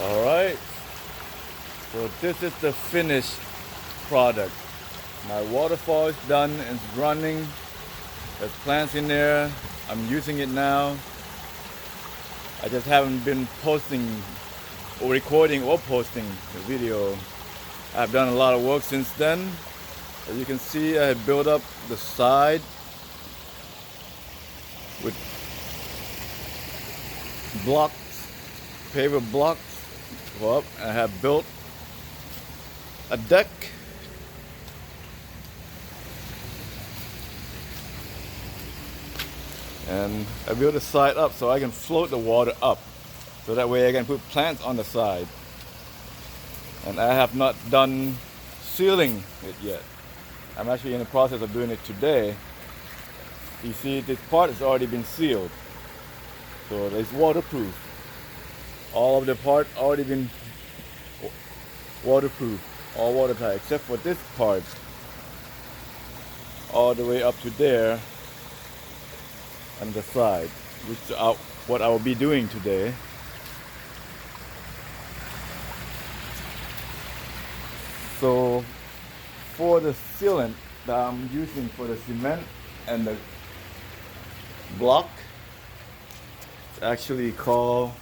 Alright, so this is the finished product. My waterfall is done, it's running. There's plants in there. I'm using it now. I just haven't been posting or recording or posting the video. I've done a lot of work since then. As you can see, I have built up the side with blocks, paver blocks. Well, I have built a deck. And I built the side up so I can float the water up. So that way I can put plants on the side. And I have not done sealing it yet. I'm actually in the process of doing it today. You see, this part has already been sealed. So it's waterproof. All of the part already been waterproof, all watertight, except for this part, all the way up to there on the side, which is what I will be doing today. So for the sealant that I'm using for the cement and the block, it's actually called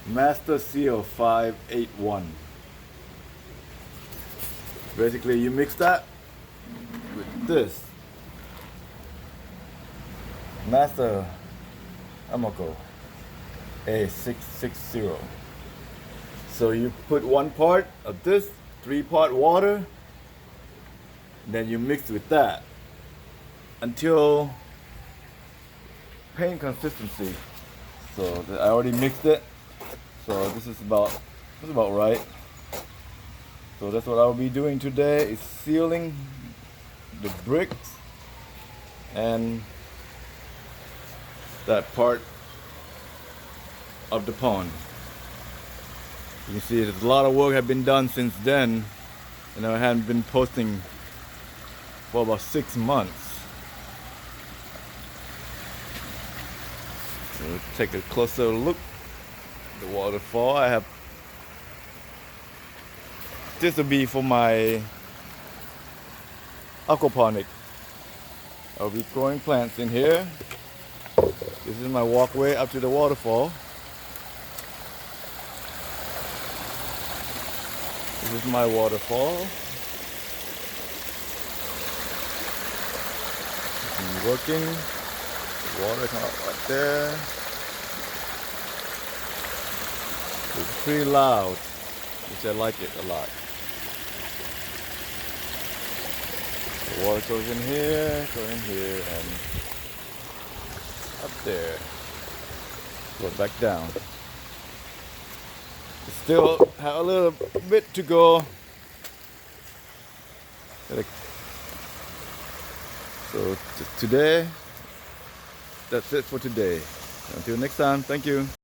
Master Seal 581. Basically, you mix that with this Master Amako A660. So you put one part of this 3-part water, then you mix with that until paint consistency. So I already mixed it. So this is about right. So that's what I'll be doing today, is sealing the bricks and that part of the pond. You can see there's a lot of work have been done since then, and I haven't been posting for about 6 months. So let's take a closer look. The waterfall. I have this will be for my aquaponic. I'll be growing plants in here. This is my walkway up to the waterfall. This is my waterfall. I'm working. The water comes out right there. It's pretty loud, which I like it a lot. The water goes in here, and up there. Go back down. Still have a little bit to go. So today, that's it for today. Until next time, thank you.